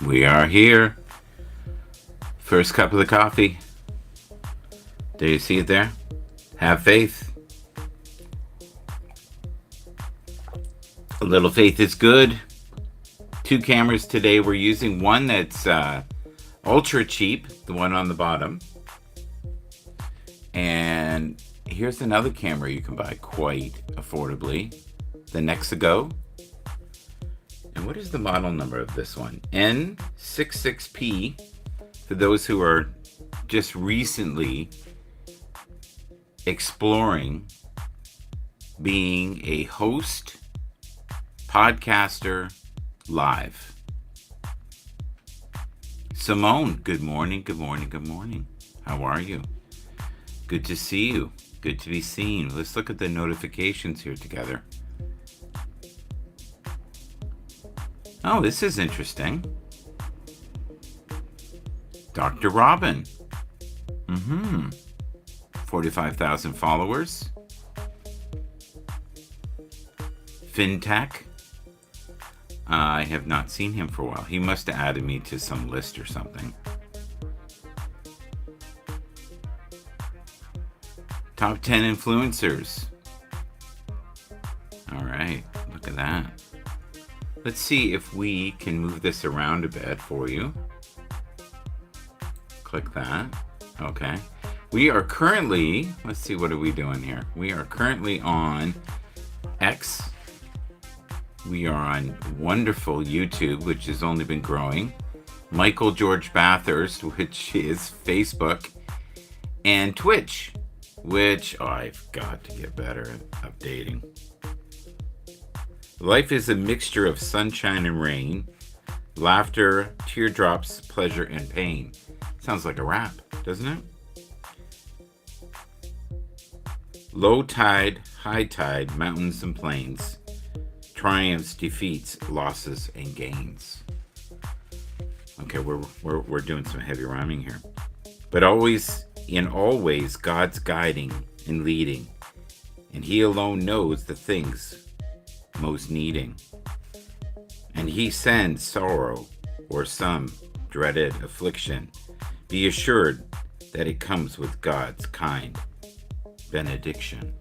We are here. First cup of the coffee. Do you see it there? Have faith. A little faith is good. 2 cameras today. We're using one that's ultra cheap, the one on the bottom. And here's another camera you can buy quite affordably. The Nexigo. And what is the model number of this one? N66P. For those who are just recently exploring being a host, podcaster, live. Simone, good morning, good morning, good morning. How are you? Good to see you. Good to be seen. Let's look at the notifications here together. Oh, this is interesting. Dr. Robin. 45,000 followers. FinTech. I have not seen him for a while. He must have added me to some list or something. Top 10 influencers. All right, look at that. Let's see if we can move this around a bit for you. Click that. Okay. We are currently, let's see, what are we doing here? We are currently on X. We are on wonderful YouTube, which has only been growing. Michael George Bathurst, which is Facebook. And Twitch, which I've got to get better at updating. Life is a mixture of sunshine and rain, laughter, teardrops, pleasure, and pain. Sounds like a rap, doesn't it? Low tide, high tide, mountains and plains, triumphs, defeats, losses, and gains. Okay, we're doing some heavy rhyming here. But always, in all ways, God's guiding and leading, and He alone knows the things most needing. And He sends sorrow or some dreaded affliction. Be assured that it comes with God's kind benediction.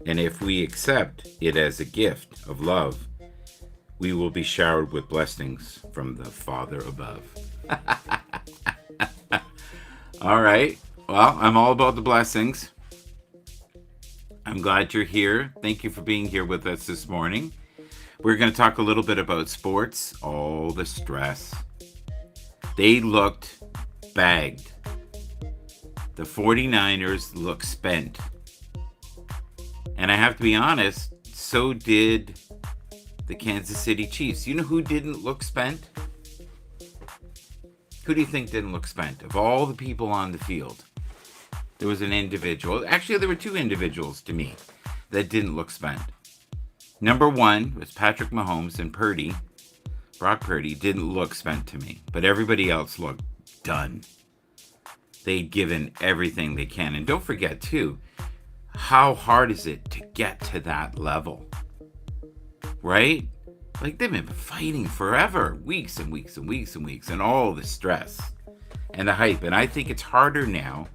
And if we accept it as a gift of love, we will be showered with blessings from the Father above. All right. Well, I'm all about the blessings. I'm glad you're here. Thank you for being here with us this morning. We're going to talk a little bit about sports, all the stress. They looked bagged. The 49ers look spent. And I have to be honest, so did the Kansas City Chiefs. You know who didn't look spent? Who do you think didn't look spent? Of all the people on the field, there was an individual. Actually, there were 2 individuals to me that didn't look spent. Number 1 was Patrick Mahomes, and Brock Purdy didn't look spent to me. But everybody else looked done. They'd given everything they can. And don't forget, too, how hard is it to get to that level? Right? Like, they've been fighting forever. Weeks and weeks and weeks and weeks. And all the stress and the hype. And I think it's harder now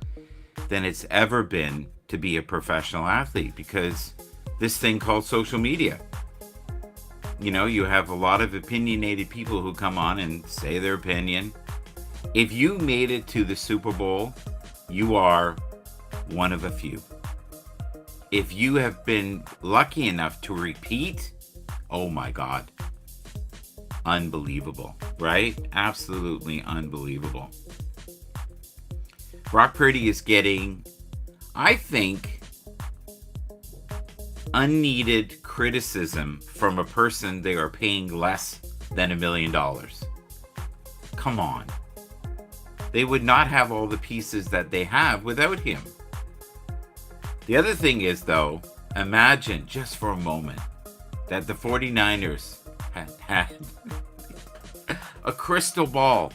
than it's ever been to be a professional athlete, because this thing called social media. You know, you have a lot of opinionated people who come on and say their opinion. If you made it to the Super Bowl, you are one of a few. If you have been lucky enough to repeat, oh my God. Unbelievable, right? Absolutely unbelievable. Brock Purdy is getting, I think, unneeded criticism from a person they are paying less than $1 million. Come on. They would not have all the pieces that they have without him. The other thing is, though, imagine just for a moment that the 49ers had a crystal ball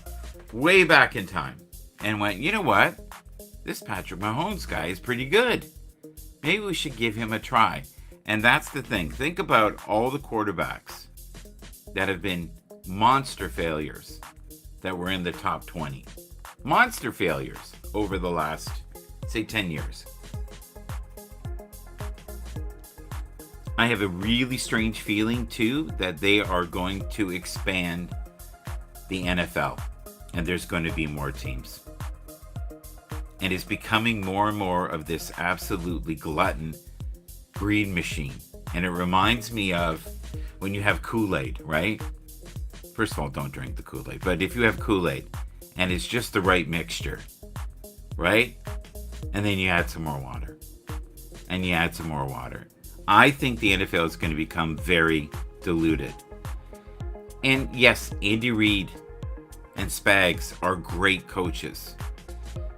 way back in time and went, you know what? This Patrick Mahomes guy is pretty good. Maybe we should give him a try. And that's the thing. Think about all the quarterbacks that have been monster failures that were in the top 20. Monster failures over the last, say, 10 years. I have a really strange feeling, too, that they are going to expand the NFL, and there's going to be more teams. And it's becoming more and more of this absolutely glutton greed machine. And it reminds me of when you have Kool-Aid, right? First of all, don't drink the Kool-Aid. But if you have Kool-Aid and it's just the right mixture, right? And then you add some more water. And you add some more water. I think the NFL is going to become very diluted. And yes, Andy Reid and Spags are great coaches.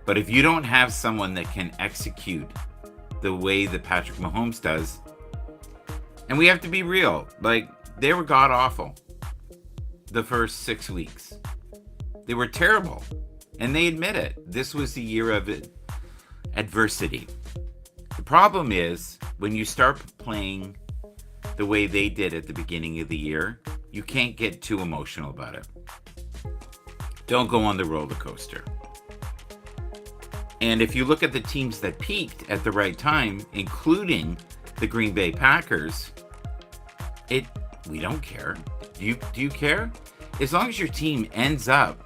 But if you don't have someone that can execute the way that Patrick Mahomes does, and we have to be real, like, they were god-awful the first 6 weeks. They were terrible. And they admit it. This was the year of adversity. The problem is, when you start playing the way they did at the beginning of the year, you can't get too emotional about it. Don't go on the roller coaster. And if you look at the teams that peaked at the right time, including the Green Bay Packers, we don't care. Do you care? As long as your team ends up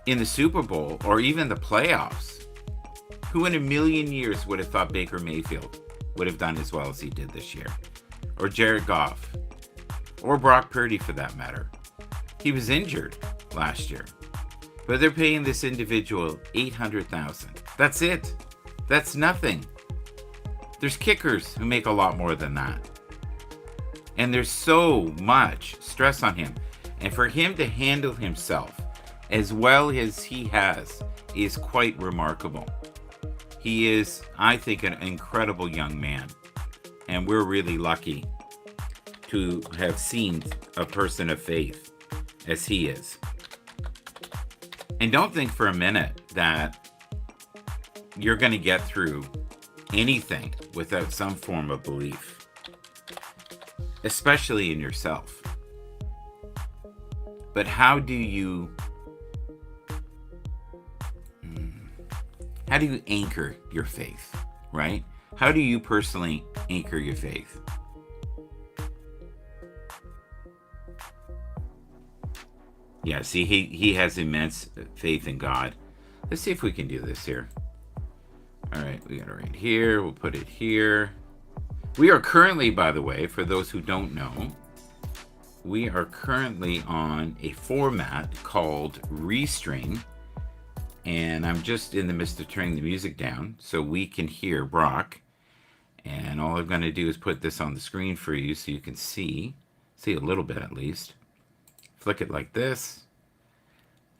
in the Super Bowl or even the playoffs, who in a million years would have thought Baker Mayfield would have done as well as he did this year? Or Jared Goff? Or Brock Purdy, for that matter. He was injured last year. But they're paying this individual $800,000. That's it. That's nothing. There's kickers who make a lot more than that. And there's so much stress on him. And for him to handle himself as well as he has is quite remarkable. He is, I think, an incredible young man. And we're really lucky to have seen a person of faith as he is. And don't think for a minute that you're going to get through anything without some form of belief, especially in yourself. But how do you anchor your faith, right? How do you personally anchor your faith? Yeah, see, he has immense faith in God. Let's see if we can do this here. All right, we got it right here. We'll put it here. We are currently, by the way, for those who don't know, we are currently on a format called Restring. And I'm just in the midst of turning the music down so we can hear Brock. And all I'm going to do is put this on the screen for you so you can see a little bit at least. Flick it like this.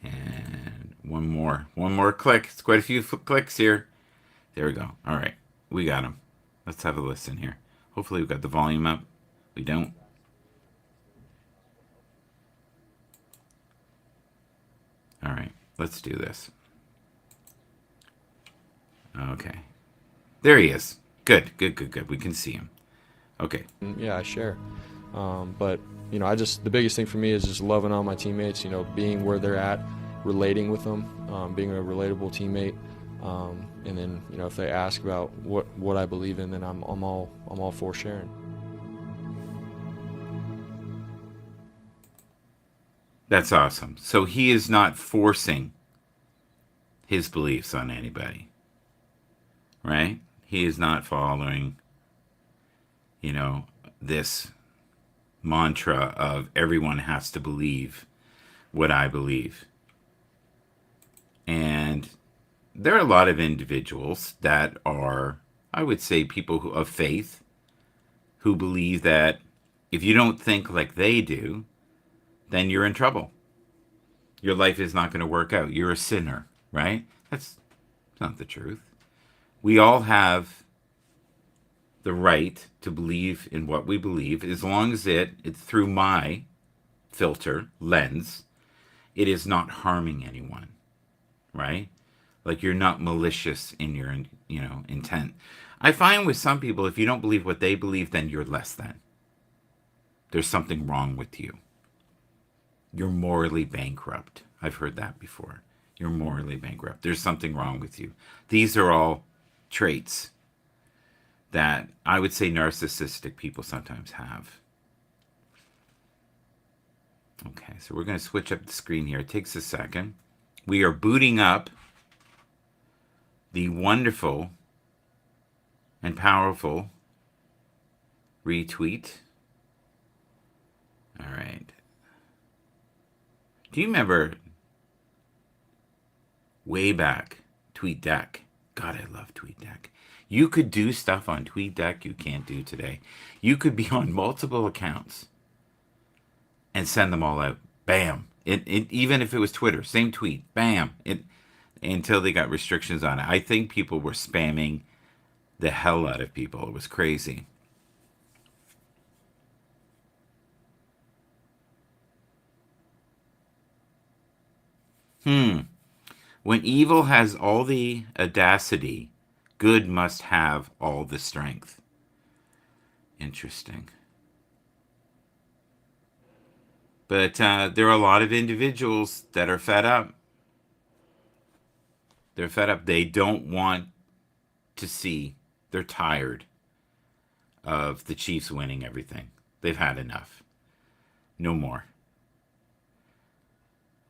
And one more click. It's quite a few clicks here. There we go. All right, we got him. Let's have a listen here. Hopefully we've got the volume up. We don't. All right, let's do this. Okay. There he is. Good. We can see him. Okay. Yeah, I share. But, the biggest thing for me is just loving on my teammates, being where they're at, relating with them, being a relatable teammate. And then, if they ask about what I believe in, then I'm all for sharing. That's awesome. So he is not forcing his beliefs on anybody. Right? He is not following, this mantra of everyone has to believe what I believe. And there are a lot of individuals that are, I would say, people of faith who believe that if you don't think like they do, then you're in trouble. Your life is not going to work out. You're a sinner, right? That's not the truth. We all have the right to believe in what we believe, as long as it's through my filter, lens, it is not harming anyone, right? Like you're not malicious in your, intent. I find with some people, if you don't believe what they believe, then you're less than. There's something wrong with you. You're morally bankrupt. I've heard that before. You're morally bankrupt. There's something wrong with you. These are all traits that I would say narcissistic people sometimes have. Okay, so we're going to switch up the screen here. It takes a second. We are booting up the wonderful and powerful retweet. All right. Do you remember way back TweetDeck? God, I love TweetDeck. You could do stuff on TweetDeck you can't do today. You could be on multiple accounts and send them all out. Bam. Even if it was Twitter, same tweet. Bam. Until they got restrictions on it. I think people were spamming the hell out of people. It was crazy. When evil has all the audacity, good must have all the strength. Interesting. But there are a lot of individuals that are fed up. They're fed up. They don't want to see. They're tired of the Chiefs winning everything. They've had enough. No more.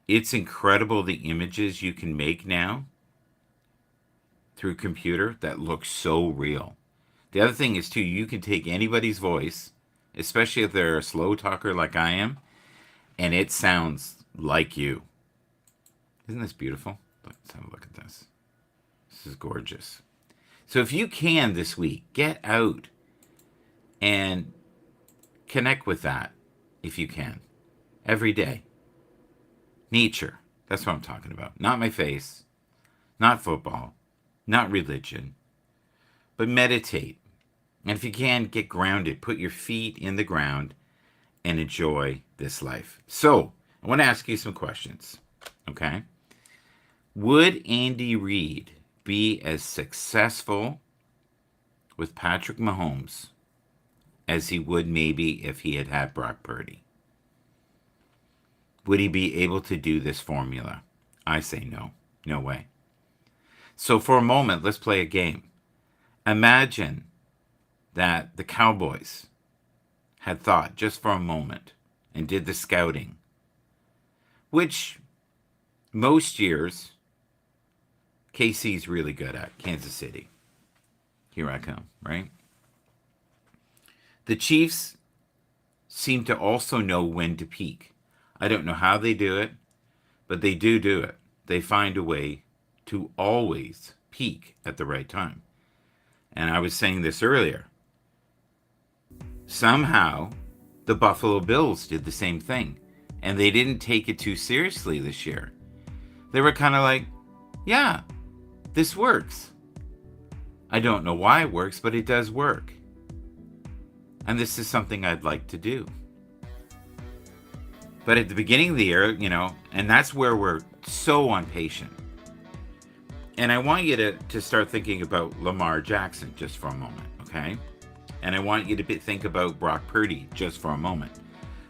It's incredible the images you can make now through computer that look so real. The other thing is, too, you can take anybody's voice, especially if they're a slow talker like I am, and it sounds like you. Isn't this beautiful? Let's have a look at this. This is gorgeous. So if you can this week, get out and connect with that if you can. Every day. Nature. That's what I'm talking about. Not my face. Not football. Not religion. But meditate. And if you can, get grounded. Put your feet in the ground and enjoy this life. So, I want to ask you some questions. Okay? Would Andy Reid be as successful with Patrick Mahomes as he would maybe if he had had Brock Purdy? Would he be able to do this formula? I say no. No way. So for a moment, let's play a game. Imagine that the Cowboys had thought just for a moment and did the scouting, which most years KC's really good at. Kansas City. Here I come, right? The Chiefs seem to also know when to peak. I don't know how they do it, but they do it. They find a way to always peak at the right time. And I was saying this earlier. Somehow, the Buffalo Bills did the same thing. And they didn't take it too seriously this year. They were kind of like, yeah, this works. I don't know why it works, but it does work. And this is something I'd like to do. But at the beginning of the year, and that's where we're so impatient. And I want you to start thinking about Lamar Jackson just for a moment, okay? And I want you to think about Brock Purdy just for a moment.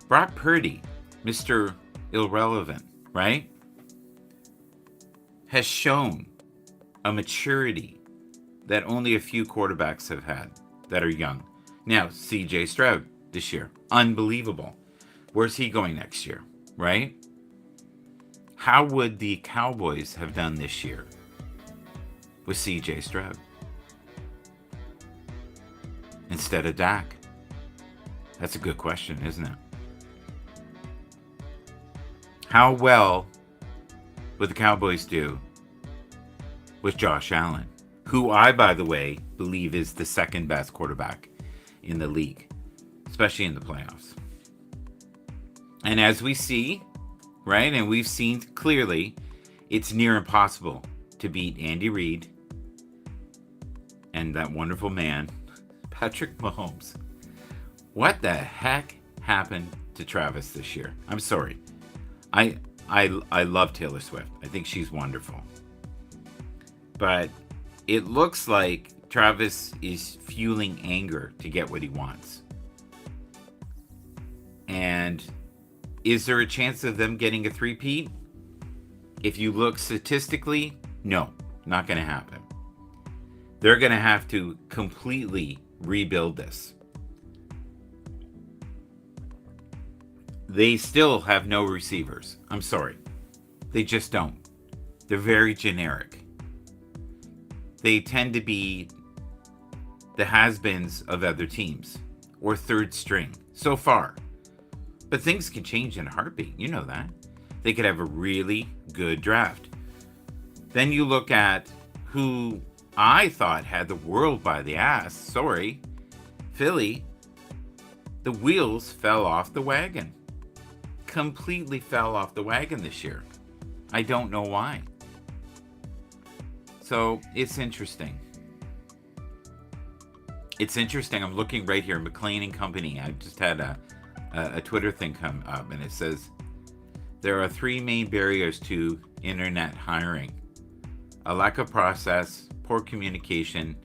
Brock Purdy, Mr. Irrelevant, right? Has shown a maturity that only a few quarterbacks have had that are young. Now, CJ Stroud this year, unbelievable. Where's he going next year, right? How would the Cowboys have done this year with CJ Stroud instead of Dak? That's a good question, isn't it? How well would the Cowboys do with Josh Allen, who I, by the way, believe is the second best quarterback in the league, especially in the playoffs? And as we see, right, and we've seen clearly, it's near impossible to beat Andy Reid and that wonderful man, Patrick Mahomes. What the heck happened to Travis this year? I'm sorry. I love Taylor Swift. I think she's wonderful. But it looks like Travis is fueling anger to get what he wants. And Is there a chance of them getting a three-peat? If you look statistically, no, not going to happen. They're going to have to completely rebuild this. They still have no receivers. I'm sorry. They just don't. They're very generic. They tend to be the has-beens of other teams, or third string, so far. But things can change in a heartbeat. You know that. They could have a really good draft. Then you look at who I thought had the world by the ass. Sorry, Philly. The wheels fell off the wagon. Completely fell off the wagon this year. I don't know why. So it's interesting. It's interesting. I'm looking right here. McLean and Company. I just had a Twitter thing come up, and it says there are 3 main barriers to internet hiring: a lack of process, poor communication,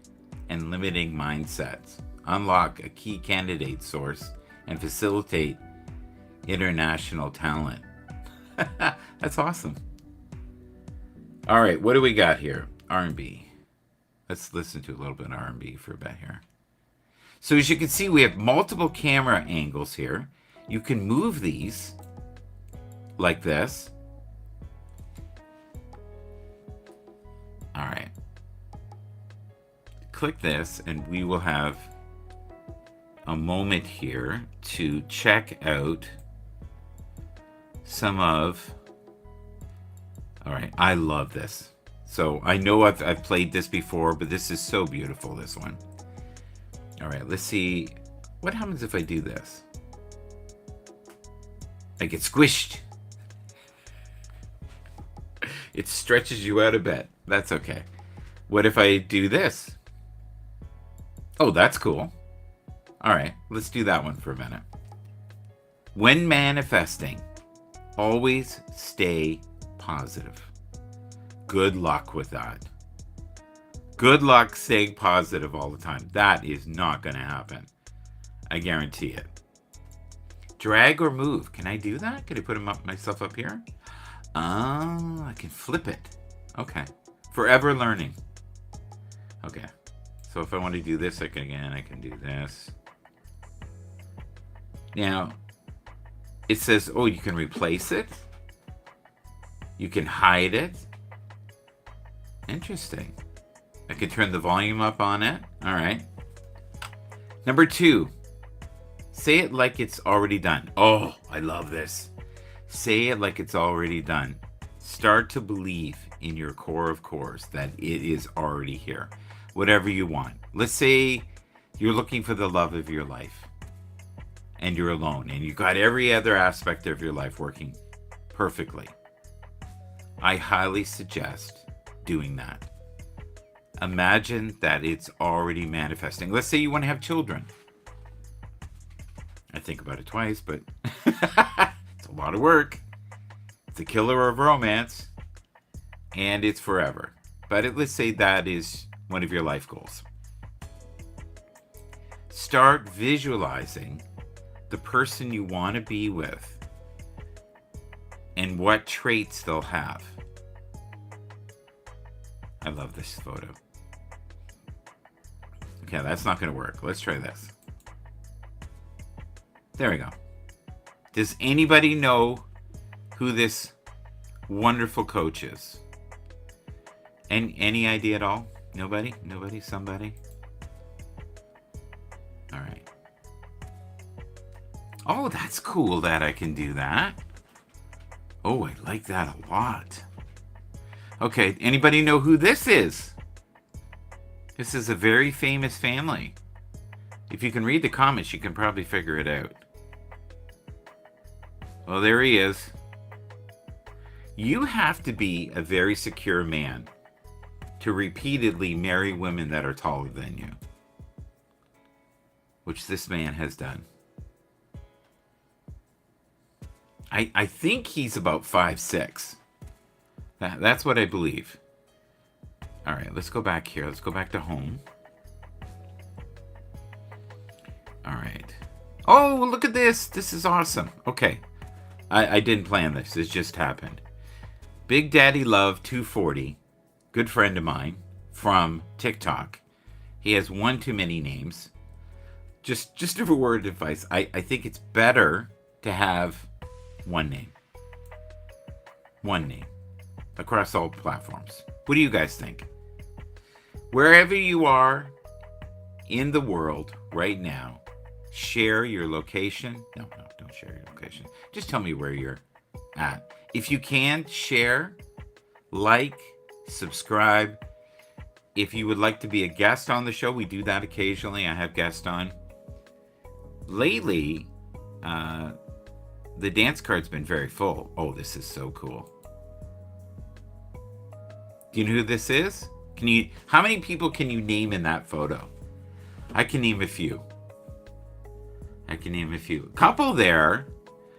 and limiting mindsets. Unlock a key candidate source and facilitate international talent. That's awesome. All right, what do we got here? R&B. Let's listen to a little bit of R&B for a bit here. So as you can see, we have multiple camera angles here. You can move these like this. All right. Click this and we will have a moment here to check out some of... All right, I love this. So I know I've played this before, but this is so beautiful, this one. All right, let's see. What happens if I do this? I get squished. It stretches you out a bit. That's okay. What if I do this? Oh, that's cool. All right, let's do that one for a minute. When manifesting, always stay positive. Good luck with that. Good luck staying positive all the time. That is not going to happen. I guarantee it. Drag or move. Can I do that? Can I put myself up here? Oh, I can flip it. Okay. Forever learning. Okay. So if I want to do this I can do this. Now, it says, oh, you can replace it. You can hide it. Interesting. I can turn the volume up on it. All right. Number 2, say it like it's already done. Oh, I love this. Say it like it's already done. Start to believe in your core of cores that it is already here. Whatever you want. Let's say you're looking for the love of your life and you're alone and you've got every other aspect of your life working perfectly. I highly suggest doing that. Imagine that it's already manifesting. Let's say you want to have children. I think about it twice, but it's a lot of work. It's a killer of romance, and it's forever. But let's say that is one of your life goals. Start visualizing the person you want to be with and what traits they'll have. I love this photo. Okay, that's not going to work. Let's try this. There we go. Does anybody know who this wonderful coach is? Any idea at all? Nobody? Nobody? Somebody? All right. Oh, that's cool that I can do that. Oh, I like that a lot. Okay, anybody know who this is? This is a very famous family. If you can read the comments, you can probably figure it out. Well, there he is. You have to be a very secure man to repeatedly marry women that are taller than you, which this man has done. I think he's about 5'6". That's what I believe. All right, let's go back here. Let's go back to home. All right. Oh, look at this. This is awesome. Okay. I didn't plan this. This just happened. Big Daddy Love 240, good friend of mine from TikTok. He has one too many names. Just a word of advice. I think it's better to have one name. One name. Across all platforms. What do you guys think? Wherever you are in the world right now, share your location. No, don't share your location. Just tell me where you're at. If you can, share, like, subscribe. If you would like to be a guest on the show, we do that occasionally. I have guests on. Lately, the dance card's been very full. Oh, this is so cool. Do you know who this is? How many people can you name in that photo? I can name a few. Couple there.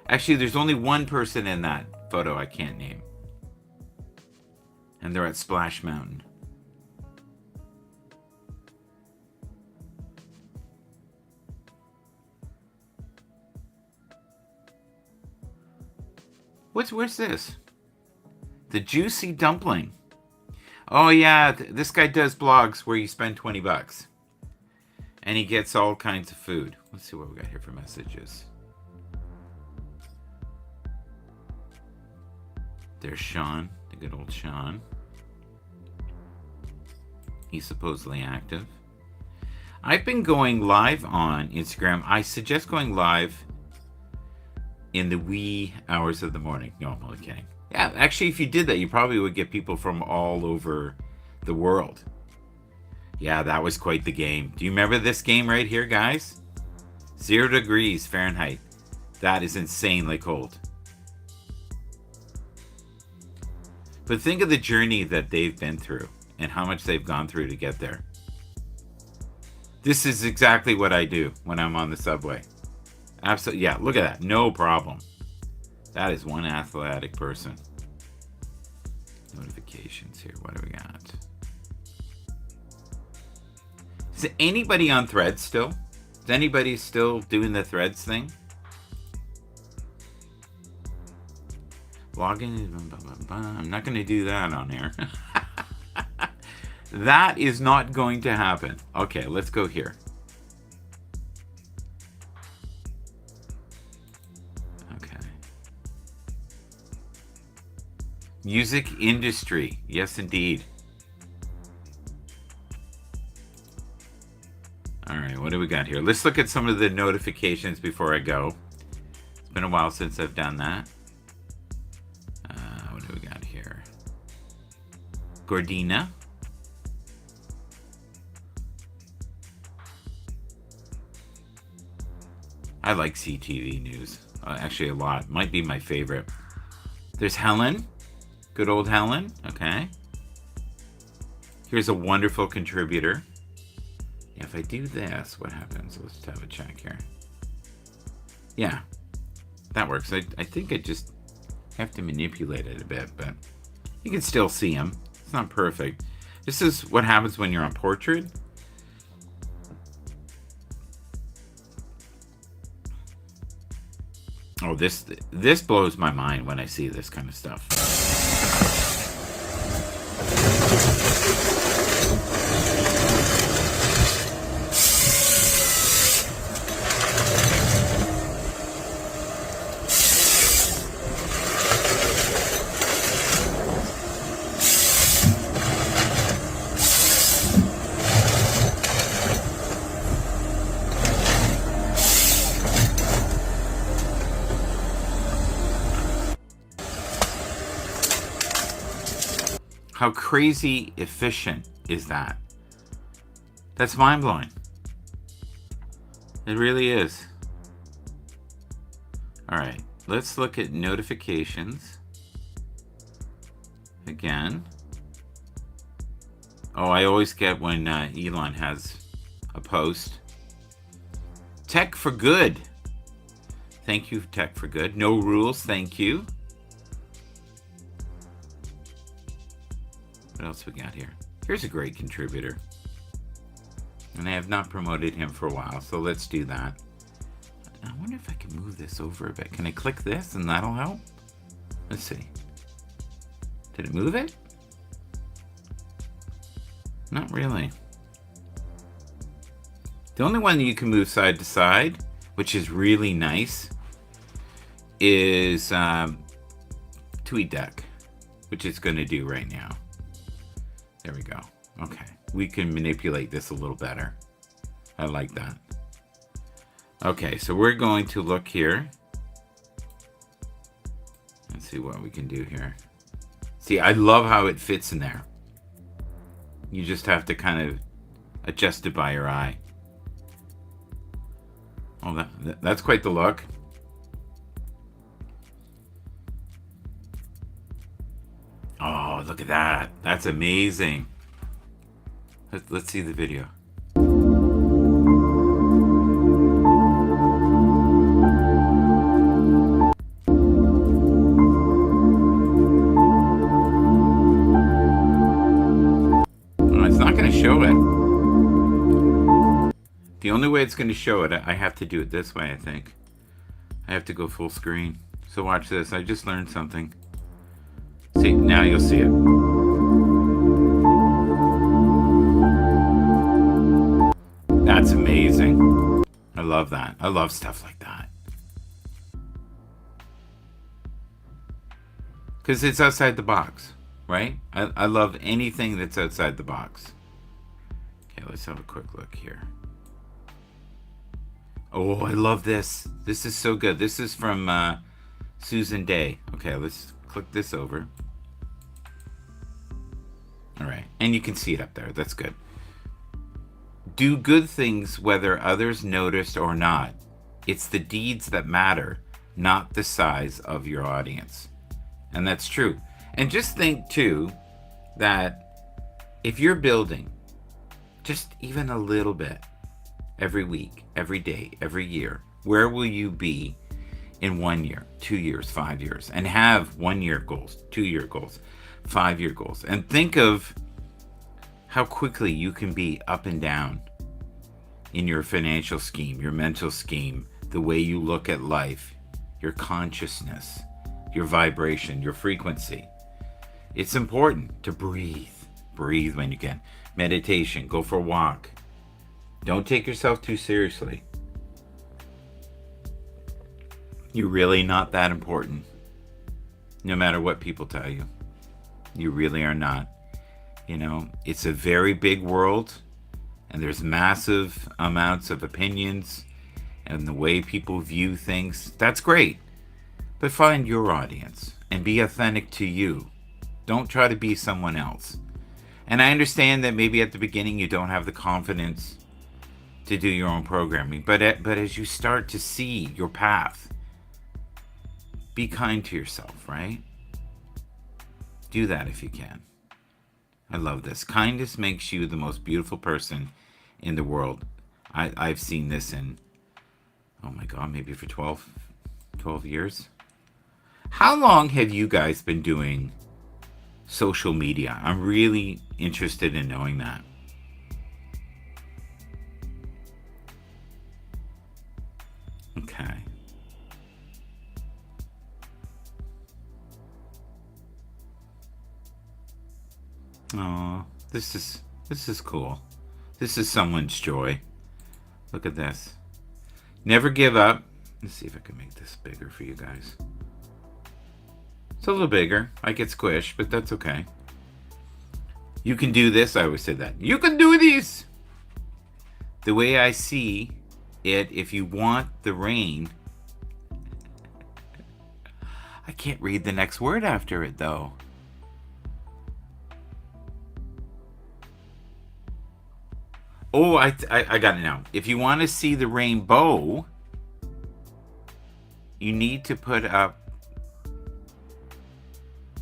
Actually, there's only one person in that photo I can't name. And they're at Splash Mountain. Where's this? The Juicy Dumpling. Oh yeah, this guy does blogs where you spend $20. And he gets all kinds of food. Let's see what we got here for messages. There's Sean, the good old Sean. He's supposedly active. I've been going live on Instagram. I suggest going live in the wee hours of the morning. No, I'm only kidding. Yeah, actually, if you did that, you probably would get people from all over the world. Yeah, that was quite the game. Do you remember this game right here, guys? 0 degrees Fahrenheit. That is insanely cold. But think of the journey that they've been through and how much they've gone through to get there. This is exactly what I do when I'm on the subway. Absolutely. Yeah, look at that. No problem. That is one athletic person. Notifications here. What do we got? Is anybody on Threads still? Is anybody still doing the Threads thing? Login. I'm not going to do that on air. That is not going to happen. Okay, let's go here. Okay. Music industry. Yes, indeed. All right, what do we got here? Let's look at some of the notifications before I go. It's been a while since I've done that. What do we got here? Gordina. I like CTV News. Actually, a lot. Might be my favorite. There's Helen. Good old Helen. Okay. Here's a wonderful contributor. Yeah, if I do this, what happens? Let's have a check here. Yeah, that works. I think I just have to manipulate it a bit, but you can still see him. It's not perfect. This is what happens when you're on portrait. Oh, this blows my mind when I see this kind of stuff. How crazy efficient is that? That's mind-blowing. It really is. All right, let's look at notifications. Again. Oh, I always get when Elon has a post. Tech for Good. Thank you, Tech for Good. No rules, thank you. What else we got here? Here's a great contributor. And I have not promoted him for a while, so let's do that. I wonder if I can move this over a bit. Can I click this and that'll help? Let's see. Did it move it? Not really. The only one you can move side to side, which is really nice, is TweetDeck, which it's going to do right now. There we go. Okay. We can manipulate this a little better. I like that. Okay, so we're going to look here. Let's see what we can do here. See, I love how it fits in there. You just have to kind of adjust it by your eye. Oh, that's quite the look. Oh, look at that. That's amazing. Let's see the video. Oh, it's not going to show it. The only way it's going to show it, I have to do it this way, I think. I have to go full screen. So watch this. I just learned something. See, now you'll see it. That's amazing. I love that. I love stuff like that. Because it's outside the box, right? I love anything that's outside the box. Okay, let's have a quick look here. Oh, I love this. This is so good. This is from Susan Day. Okay, let's click this over. All right, and you can see it up there. That's good. Do good things whether others noticed or not. It's the deeds that matter, not the size of your audience. And that's true. And just think, too, that if you're building just even a little bit every week, every day, every year, where will you be in 1 year, 2 years, 5 years? And have 1 year goals, 2 year goals, 5 year goals. And think of how quickly you can be up and down in your financial scheme, your mental scheme, the way you look at life, your consciousness, your vibration, your frequency. It's important to breathe. Breathe when you can. Meditation, go for a walk. Don't take yourself too seriously. You're really not that important. No matter what people tell you. You really are not. You know, it's a very big world, and there's massive amounts of opinions and the way people view things. That's great. But find your audience and be authentic to you. Don't try to be someone else. And I understand that maybe at the beginning you don't have the confidence to do your own programming, but as you start to see your path, be kind to yourself, right? Do that if you can. I love this. Kindness makes you the most beautiful person in the world. I've seen this in, oh my God, maybe for 12 years. How long have you guys been doing social media? I'm really interested in knowing that. Okay. Oh, this is cool. This is someone's joy. Look at this. Never give up. Let's see if I can make this bigger for you guys. It's a little bigger. I get squished, but that's okay. You can do this. I always say that. You can do this. The way I see it, if you want the rain. I can't read the next word after it, though. Oh, I got it now. If you want to see the rainbow, you need to put up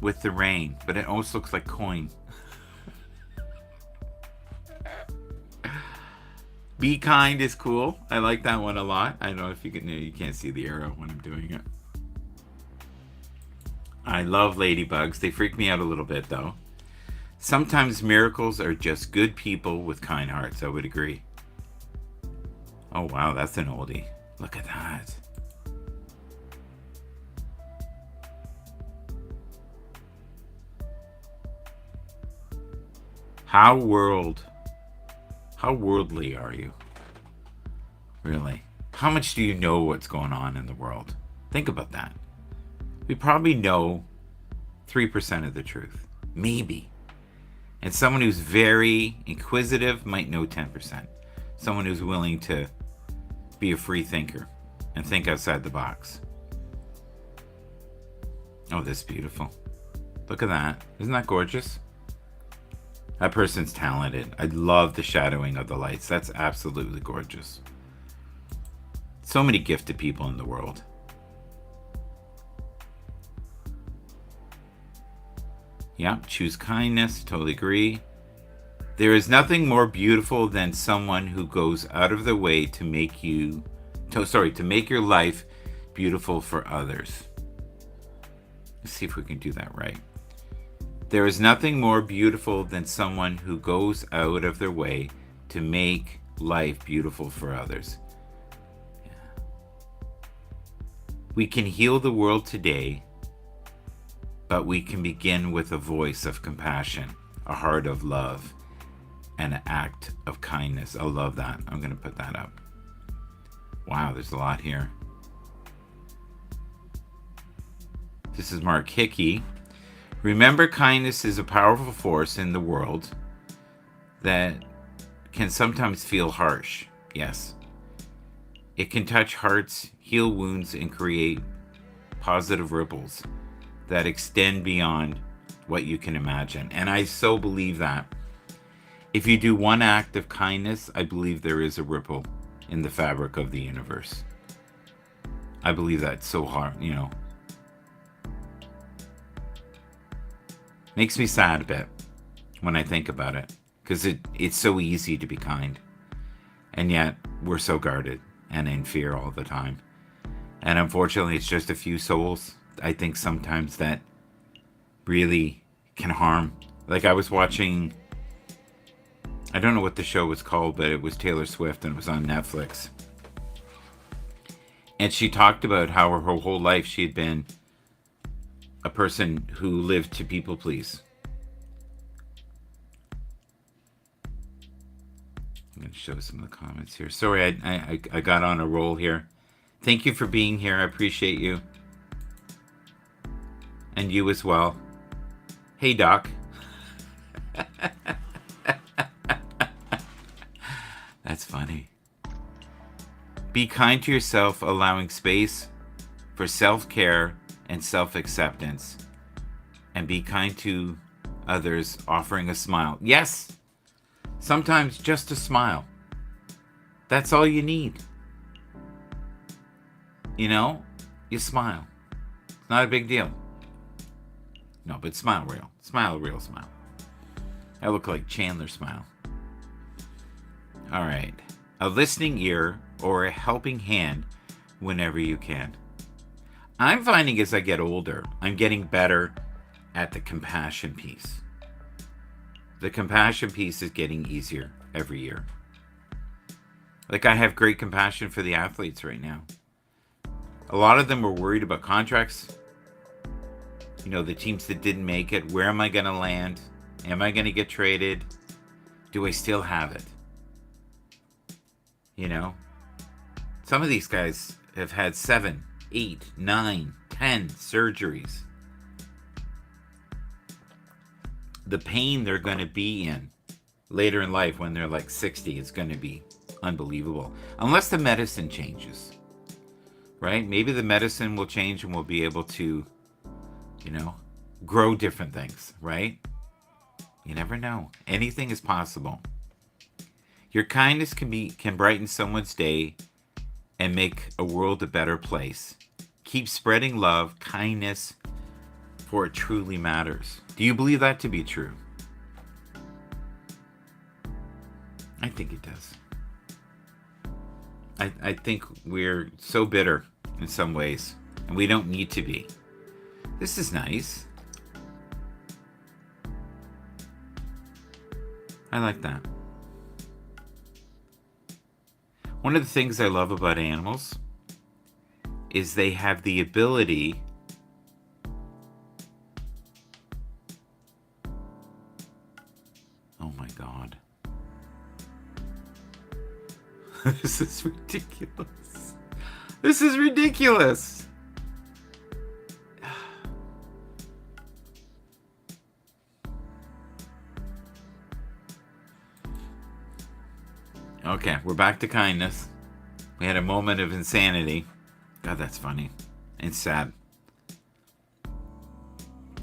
with the rain, but it almost looks like coin. Be kind is cool. I like that one a lot. I don't know if you can. You can't see the arrow when I'm doing it. I love ladybugs. They freak me out a little bit, though. Sometimes miracles are just good people with kind hearts. I would agree. Oh, wow. That's an oldie. Look at that. How worldly are you? Really? How much do you know what's going on in the world? Think about that. We probably know 3% of the truth. Maybe. And someone who's very inquisitive might know 10%. Someone who's willing to be a free thinker and think outside the box. Oh, this is beautiful. Look at that. Isn't that gorgeous? That person's talented. I love the shadowing of the lights. That's absolutely gorgeous. So many gifted people in the world. Yeah, choose kindness. Totally agree. There is nothing more beautiful than someone who goes out of their way to make to make your life beautiful for others. Let's see if we can do that right. There is nothing more beautiful than someone who goes out of their way to make life beautiful for others. Yeah. We can heal the world today, but we can begin with a voice of compassion, a heart of love, and an act of kindness. I love that. I'm going to put that up. Wow, there's a lot here. This is Mark Hickey. Remember, kindness is a powerful force in the world that can sometimes feel harsh. Yes. It can touch hearts, heal wounds, and create positive ripples that extend beyond what you can imagine. And I so believe that. If you do one act of kindness, I believe there is a ripple in the fabric of the universe. I believe that so hard, Makes me sad a bit when I think about it, because it's so easy to be kind. And yet, we're so guarded and in fear all the time. And unfortunately, it's just a few souls, I think, sometimes that really can harm. Like, I was watching, I don't know what the show was called, but it was Taylor Swift and it was on Netflix. And she talked about how her whole life she had been a person who lived to people please. I'm going to show some of the comments here. Sorry, I got on a roll here. Thank you for being here. I appreciate you. And you as well. Hey, Doc. That's funny. Be kind to yourself, allowing space for self-care and self-acceptance. And be kind to others, offering a smile. Yes! Sometimes just a smile. That's all you need. You smile. It's not a big deal. No, but smile real. Smile real smile. I look like Chandler smile. All right. A listening ear or a helping hand whenever you can. I'm finding as I get older, I'm getting better at the compassion piece. The compassion piece is getting easier every year. Like, I have great compassion for the athletes right now. A lot of them were worried about contracts. The teams that didn't make it. Where am I going to land? Am I going to get traded? Do I still have it? Some of these guys have had 7, 8, 9, 10 surgeries. The pain they're going to be in later in life when they're like 60 is going to be unbelievable. Unless the medicine changes. Right? Maybe the medicine will change and we'll be able to, grow different things, right? You never know. Anything is possible. Your kindness can brighten someone's day and make a world a better place. Keep spreading love, kindness, for it truly matters. Do you believe that to be true? I think it does. I think we're so bitter in some ways, and we don't need to be. This is nice. I like that. One of the things I love about animals is they have the ability oh my God. This is ridiculous. This is ridiculous. Okay, we're back to kindness. We had a moment of insanity. God, that's funny and sad.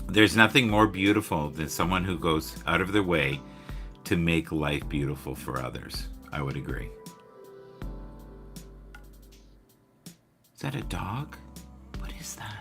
There's nothing more beautiful than someone who goes out of their way to make life beautiful for others. I would agree. Is that a dog? What is that?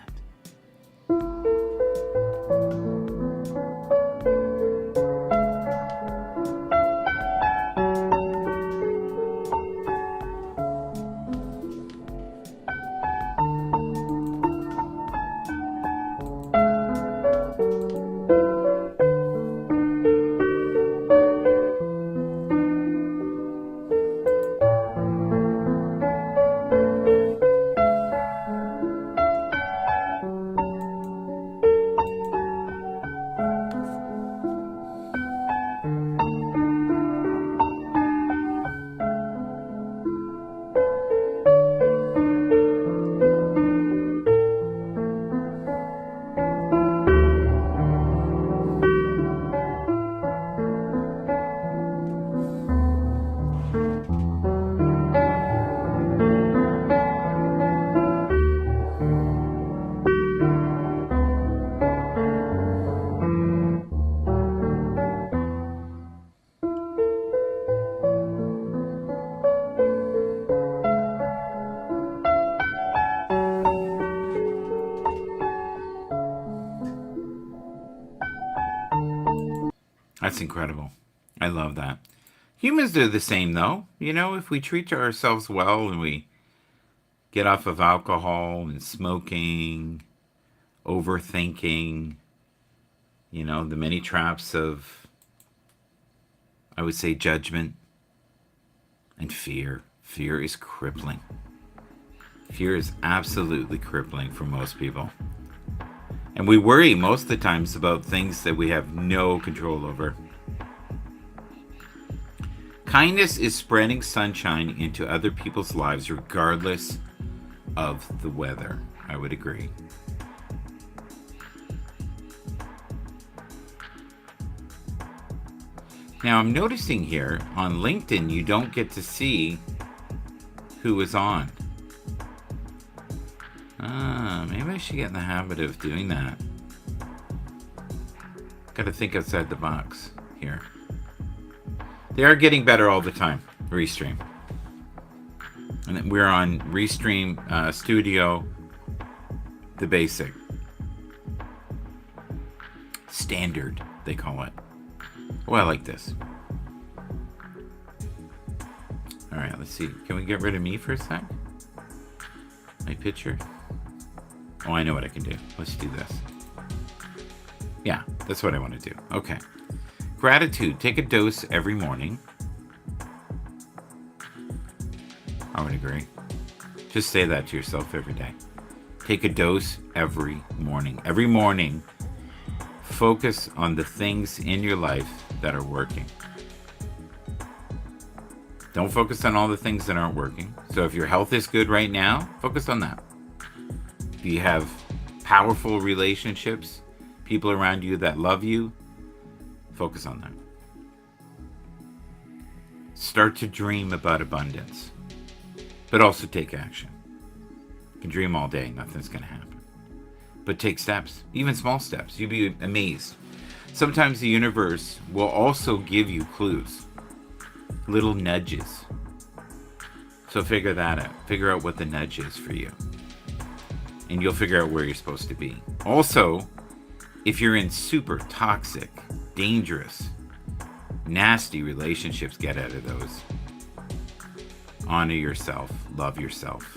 That's incredible. I love that. Humans do the same, though. You know, if we treat ourselves well and we get off of alcohol and smoking, overthinking, you know, the many traps of, I would say, judgment and fear. Fear is crippling. Fear is absolutely crippling for most people. And we worry most of the times about things that we have no control over. Kindness is spreading sunshine into other people's lives regardless of the weather. I would agree. Now I'm noticing here on LinkedIn you don't get to see who is on. Maybe I should get in the habit of doing that. Gotta think outside the box here. They are getting better all the time, Restream. And then we're on Restream Studio, the basic. Standard, they call it. Oh, I like this. Alright, let's see. Can we get rid of me for a sec? My picture? Oh, I know what I can do. Let's do this. Yeah, that's what I want to do. Okay. Gratitude. Take a dose every morning. I would agree. Just say that to yourself every day. Take a dose every morning. Every morning, focus on the things in your life that are working. Don't focus on all the things that aren't working. So if your health is good right now, focus on that. Do you have powerful relationships? People around you that love you? Focus on that. Start to dream about abundance. But also take action. You can dream all day, nothing's going to happen. But take steps, even small steps. You'd be amazed. Sometimes the universe will also give you clues, little nudges. So figure that out. Figure out what the nudge is for you. And you'll figure out where you're supposed to be. Also, if you're in super toxic, dangerous, nasty relationships, get out of those. Honor yourself. Love yourself.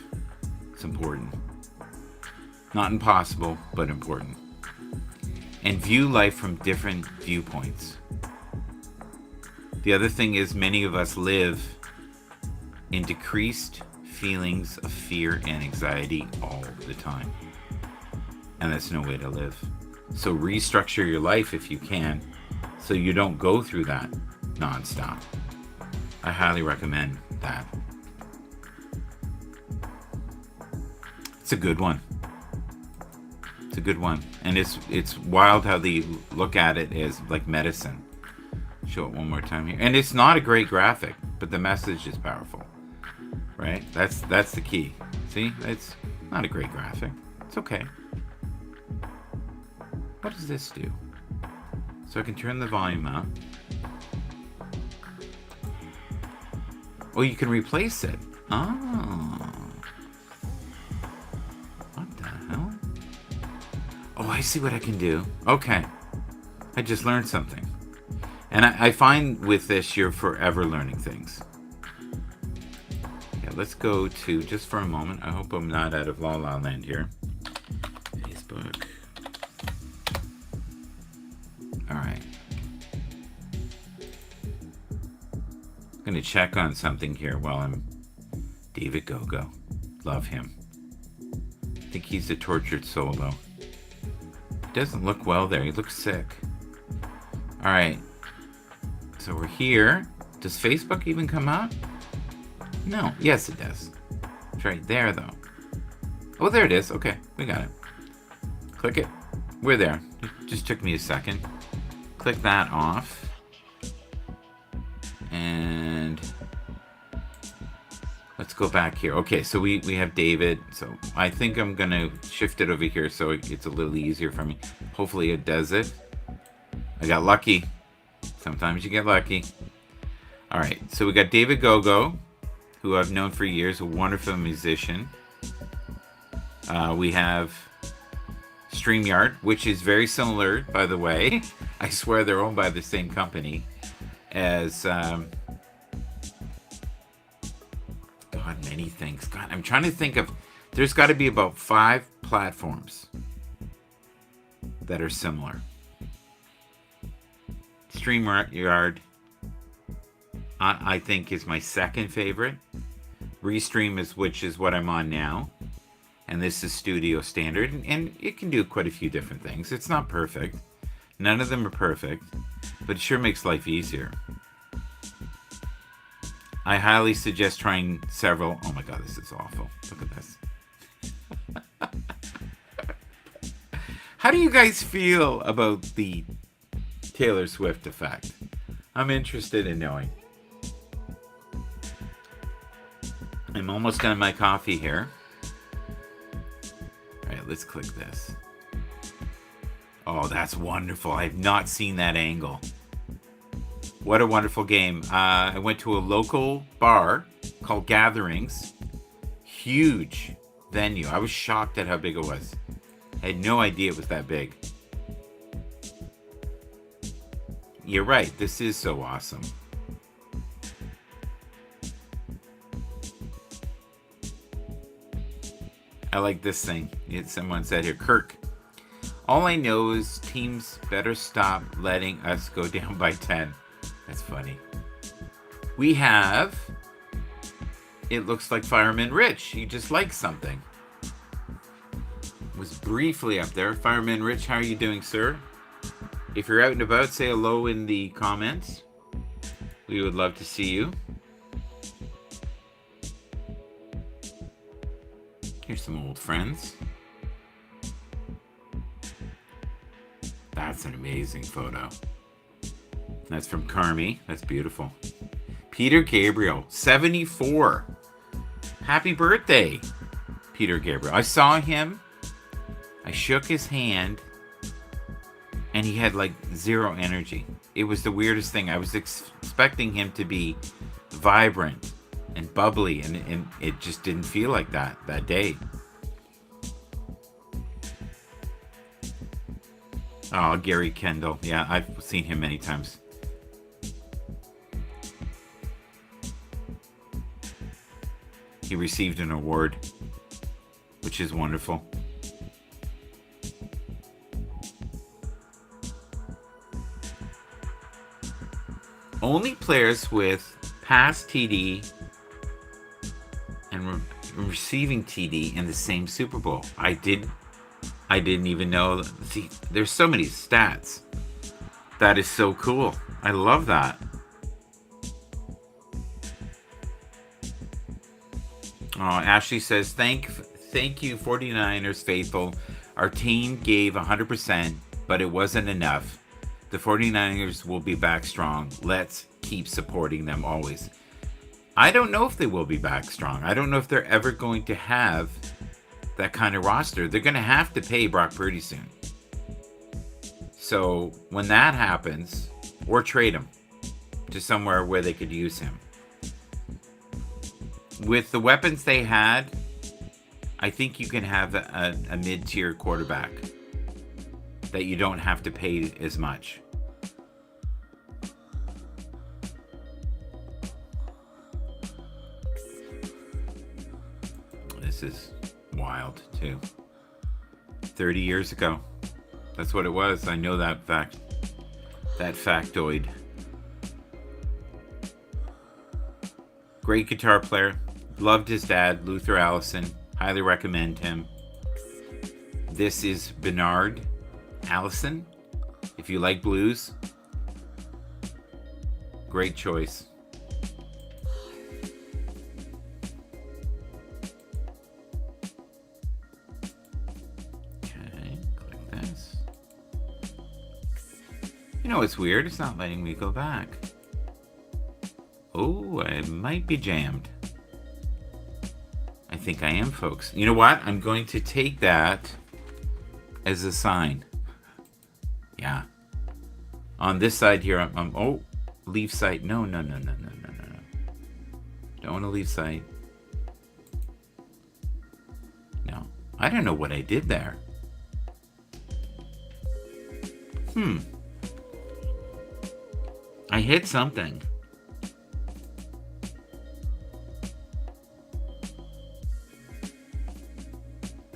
It's important. Not impossible, but important. And view life from different viewpoints. The other thing is many of us live in decreased feelings of fear and anxiety all the time. And that's no way to live. So restructure your life if you can, so you don't go through that nonstop. I highly recommend that. It's a good one. It's a good one. And it's wild how they look at it as like medicine. Show it one more time here. And it's not a great graphic, but the message is powerful. Right? That's the key. See? It's not a great graphic. It's okay. What does this do? So I can turn the volume up. Oh, you can replace it. Oh. What the hell? Oh, I see what I can do. Okay. I just learned something. And I find with this, you're forever learning things. Yeah, let's go to, just for a moment, I hope I'm not out of La La Land here. Facebook. Alright. I'm going to check on something here while I'm... David Gogo. Love him. I think he's a tortured soul, though. He doesn't look well there. He looks sick. Alright. So we're here. Does Facebook even come up? No. Yes, it does. It's right there, though. Oh, there it is. Okay. We got it. Click it. We're there. It just took me a second. Click that off. And let's go back here. Okay, so we have David. So I think I'm going to shift it over here so it's a little easier for me. Hopefully it does it. I got lucky. Sometimes you get lucky. All right, so we got David Gogo, who I've known for years, a wonderful musician. We have StreamYard, which is very similar, by the way. I swear they're owned by the same company as... God, many things. God, I'm trying to think of... There's got to be about 5 platforms that are similar. StreamYard, I think, is my second favorite. Restream is, which is what I'm on now. And this is Studio Standard. And it can do quite a few different things. It's not perfect. None of them are perfect. But it sure makes life easier. I highly suggest trying several... Oh my god, this is awful. Look at this. How do you guys feel about the Taylor Swift effect? I'm interested in knowing. I'm almost done my coffee here. Alright, let's click this. Oh, that's wonderful. I've not seen that angle. What a wonderful game. I went to a local bar called Gatherings. Huge venue. I was shocked at how big it was. I had no idea it was that big. You're right. This is so awesome. I like this thing. Someone said here, Kirk, all I know is teams better stop letting us go down by 10. That's funny. We have, it looks like Fireman Rich. He just likes something. Was briefly up there. Fireman Rich, how are you doing, sir? If you're out and about, say hello in the comments. We would love to see you. Here's some old friends. That's an amazing photo. That's from Carmi. That's beautiful. Peter Gabriel, 74. Happy birthday, Peter Gabriel. I saw him. I shook his hand. And he had like zero energy. It was the weirdest thing. I was expecting him to be vibrant and bubbly. And it just didn't feel like that day. Oh, Gary Kendall. Yeah, I've seen him many times. He received an award, which is wonderful. Only players with past TD and receiving TD in the same Super Bowl. I didn't even know. See, there's so many stats. That is so cool. I love that. Oh, Ashley says, thank you, 49ers faithful. Our team gave 100%, but it wasn't enough. The 49ers will be back strong. Let's keep supporting them always. I don't know if they will be back strong. I don't know if they're ever going to have that kind of roster. They're going to have to pay Brock Purdy soon. So when that happens, or trade him to somewhere where they could use him. With the weapons they had, I think you can have a mid-tier quarterback that you don't have to pay as much. This is wild, too. 30 years ago. That's what it was. I know that fact. That factoid. Great guitar player. Loved his dad, Luther Allison. Highly recommend him. This is Bernard Allison. If you like blues, great choice. Okay, click this. You know what's weird? It's not letting me go back. Oh, I might be jammed. I think I am, folks. You know what? I'm going to take that as a sign. Yeah. On this side here, oh, leave site. No. Don't want to leave site. No. I don't know what I did there. I hit something.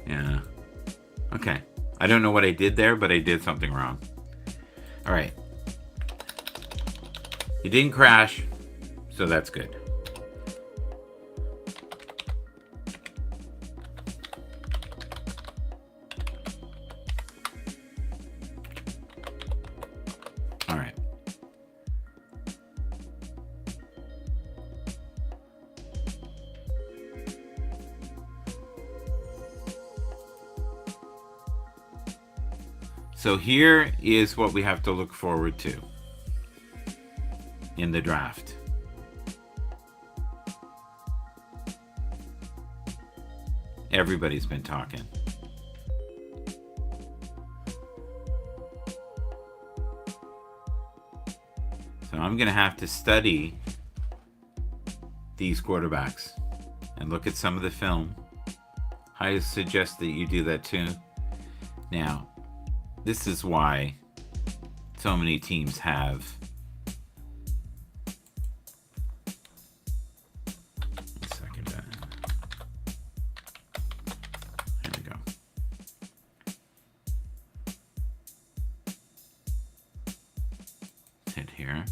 Yeah. Okay. I don't know what I did there, but I did something wrong. All right. It didn't crash, so that's good. All right. So here is what we have to look forward to in the draft. Everybody's been talking. So I'm going to have to study these quarterbacks and look at some of the film. I suggest that you do that too. Now, this is why so many teams have There we go. Let's hit here.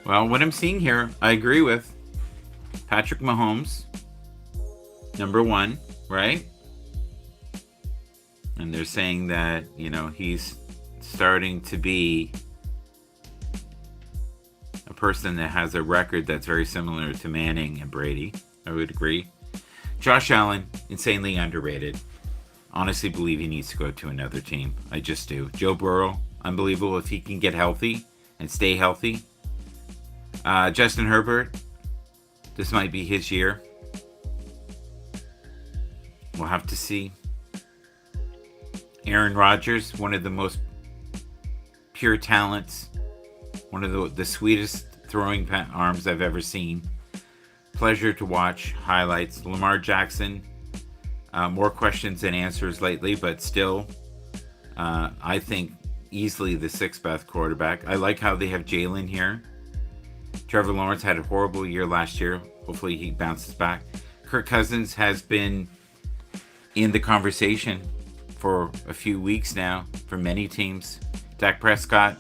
Well, what I'm seeing here, I agree with. Patrick Mahomes, number one, right? And they're saying that, you know, he's starting to be a person that has a record that's very similar to Manning and Brady. I would agree. Josh Allen, insanely underrated. Honestly believe he needs to go to another team. I just do. Joe Burrow, unbelievable if he can get healthy and stay healthy. Justin Herbert, this might be his year. We'll have to see. Aaron Rodgers, one of the most pure talents. One of the sweetest throwing arms I've ever seen. Pleasure to watch highlights. Lamar Jackson, more questions than answers lately, but still, I think easily the sixth best quarterback. I like how they have Jalen here. Trevor Lawrence had a horrible year last year. Hopefully he bounces back. Kirk Cousins has been in the conversation for a few weeks now for many teams. Dak Prescott,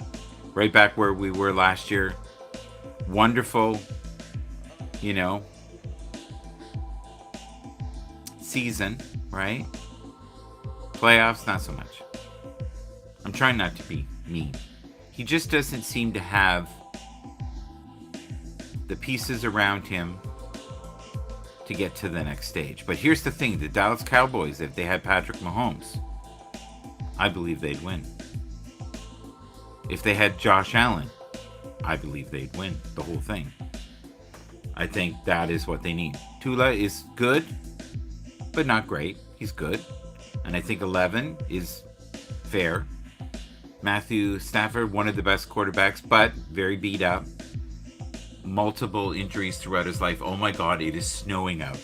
right back where we were last year. Wonderful, season, right? Playoffs, not so much. I'm trying not to be mean. He just doesn't seem to have the pieces around him to get to the next stage. But here's the thing, the Dallas Cowboys, if they had Patrick Mahomes, I believe they'd win. If they had Josh Allen, I believe they'd win the whole thing. I think that is what they need. Tua is good, but not great. He's good. And I think 11 is fair. Matthew Stafford, one of the best quarterbacks, but very beat up. Multiple injuries throughout his life. Oh my God, it is snowing out.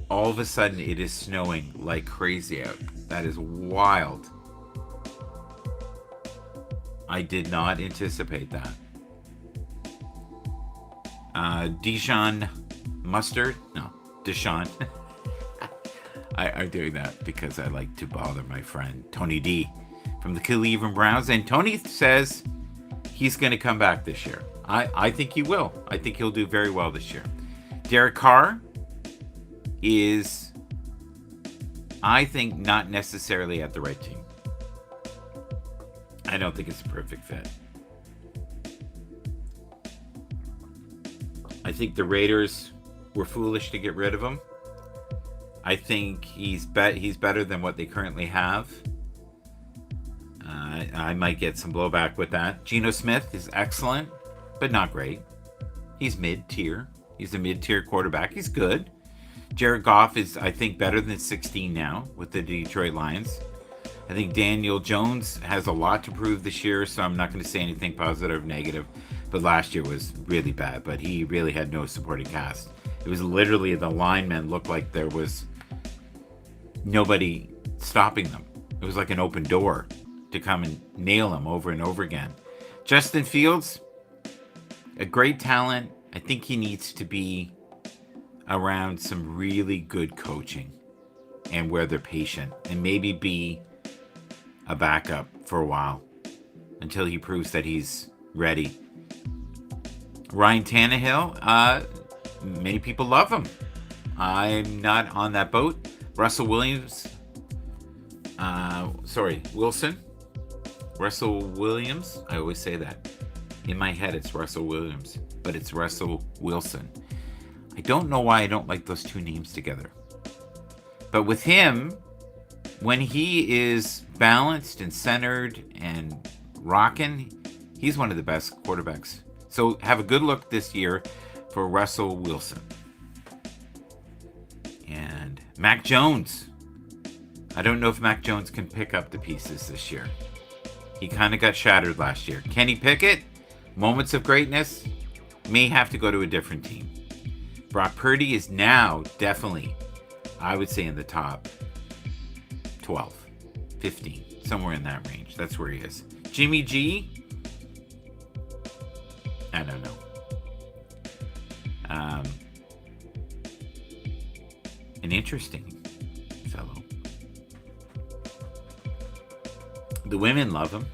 All of a sudden, it is snowing like crazy out. That is wild. I did not anticipate that. Deshaun Mustard? No, Deshaun. I'm doing that because I like to bother my friend Tony D from the Cleveland Browns. And Tony says he's going to come back this year. I think he will. I think he'll do very well this year. Derek Carr is, I think, not necessarily at the right team. I don't think it's a perfect fit. I think the Raiders were foolish to get rid of him. I think he's better than what they currently have. I might get some blowback with that. Geno Smith is excellent, but not great. He's mid-tier. He's a mid-tier quarterback. He's good. Jared Goff is, I think, better than 16 now with the Detroit Lions. I think Daniel Jones has a lot to prove this year, so I'm not going to say anything positive or negative. But last year was really bad, but he really had no supporting cast. It was literally the linemen looked like there was nobody stopping them. It was like an open door to come and nail him over and over again. Justin Fields, a great talent. I think he needs to be around some really good coaching and where they're patient and maybe be a backup for a while until he proves that he's ready. Ryan Tannehill, many people love him. I'm not on that boat. Russell Williams, Wilson. Russell Williams, I always say that. In my head, it's Russell Williams, but it's Russell Wilson. I don't know why I don't like those two names together. But with him, when he is balanced and centered and rocking, he's one of the best quarterbacks. So have a good look this year for Russell Wilson. And Mac Jones. I don't know if Mac Jones can pick up the pieces this year. He kind of got shattered last year. Kenny Pickett, moments of greatness, may have to go to a different team. Brock Purdy is now definitely, I would say, in the top 12, 15, somewhere in that range. That's where he is. Jimmy G, I don't know. An interesting fellow. The women love him.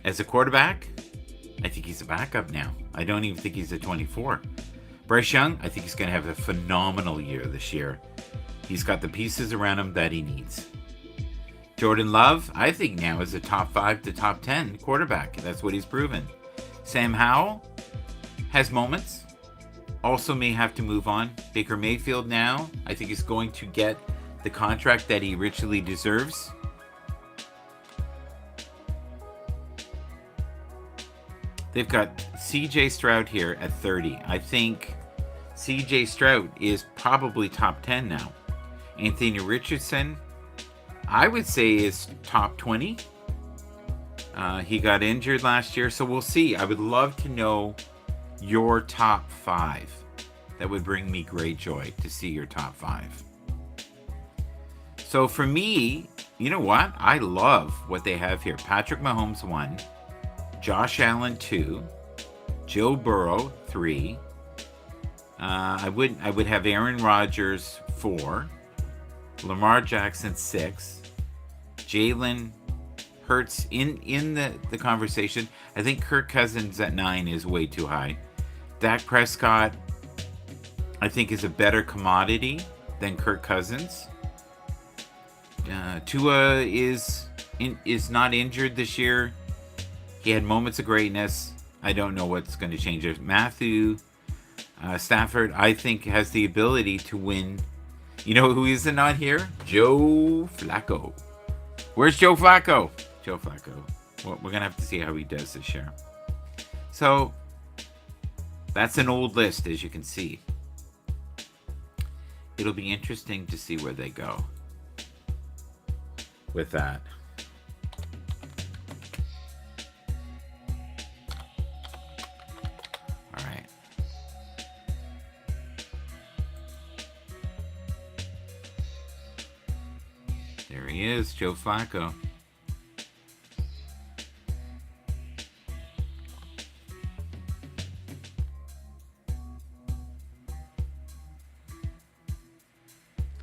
As a quarterback, I think he's a backup now. I don't even think he's a 24. Bryce Young, I think he's going to have a phenomenal year this year. He's got the pieces around him that he needs. Jordan Love, I think now is a top 5 to top 10 quarterback. That's what he's proven. Sam Howell has moments. Also may have to move on. Baker Mayfield now, I think is going to get the contract that he richly deserves. They've got CJ Stroud here at 30. I think CJ Stroud is probably top 10 now. Anthony Richardson, I would say is top 20. He got injured last year, so we'll see. I would love to know your top 5. That would bring me great joy to see your top 5. So for me, you know what? I love what they have here. Patrick Mahomes 1, Josh Allen 2, Joe Burrow 3. I would have Aaron Rodgers 4, Lamar Jackson 6, Jalen Hurts in the conversation. I think Kirk Cousins at 9 is way too high. Dak Prescott, I think, is a better commodity than Kirk Cousins. Tua is not injured this year. He had moments of greatness. I don't know what's going to change it. Matthew Stafford, I think, has the ability to win. You know who is not here? Joe Flacco. Where's Joe Flacco? Joe Flacco. Well, we're going to have to see how he does this year. So, that's an old list, as you can see. It'll be interesting to see where they go with that. All right. There he is, Joe Flacco.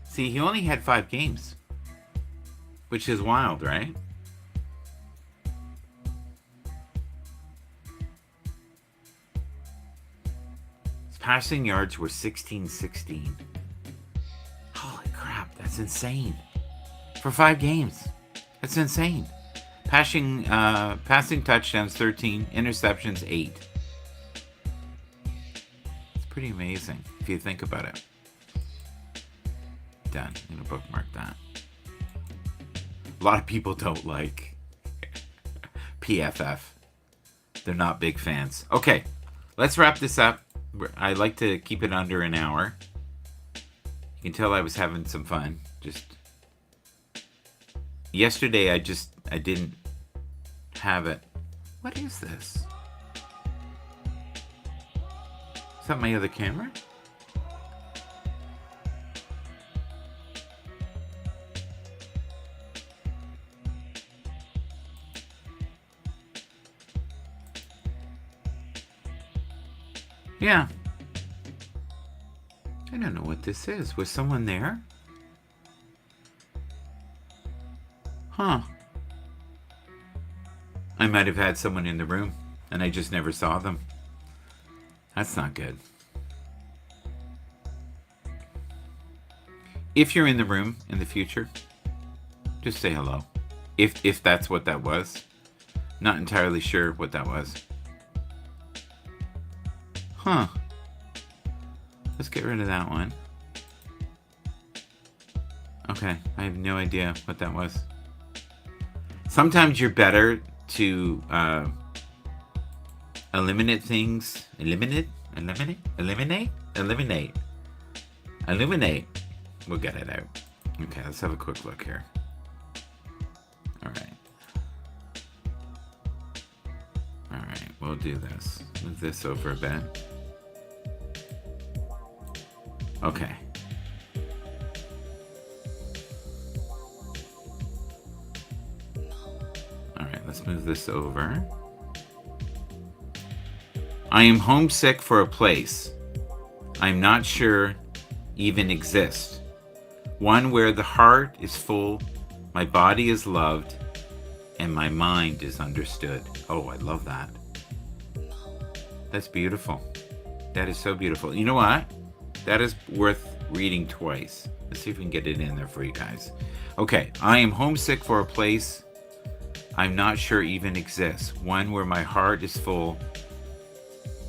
See, he only had 5 games, which is wild, right? His passing yards were 16-16. Holy crap, that's insane. For 5 games. That's insane. Passing touchdowns, 13. Interceptions, 8. It's pretty amazing if you think about it. Done. I'm going to bookmark that. A lot of people don't like PFF. They're not big fans. Okay, let's wrap this up. I like to keep it under an hour. You can tell I was having some fun. Just yesterday, I didn't have it. What is this? Is that my other camera? Yeah. I don't know what this is. Was someone there? Huh. I might have had someone in the room and I just never saw them. That's not good. If you're in the room in the future, just say hello. If that's what that was. Not entirely sure what that was. Huh. Let's get rid of that one. Okay, I have no idea what that was. Sometimes you're better to eliminate things. Eliminate. We'll get it out. Okay, let's have a quick look here. All right. All right, we'll do this. Move this over a bit. Okay. All right, let's move this over. I am homesick for a place I'm not sure even exists. One where the heart is full, my body is loved, and my mind is understood. Oh, I love that. That's beautiful. That is so beautiful. You know what? That is worth reading twice. Let's see if we can get it in there for you guys. Okay, I am homesick for a place I'm not sure even exists. One where my heart is full,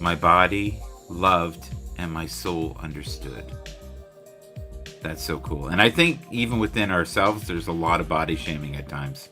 my body loved, and my soul understood. That's so cool. And I think even within ourselves, there's a lot of body shaming at times.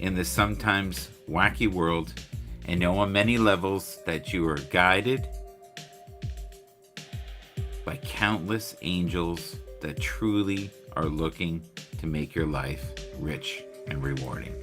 In the sometimes wacky world, and know on many levels that you are guided by countless angels that truly are looking to make your life rich and rewarding.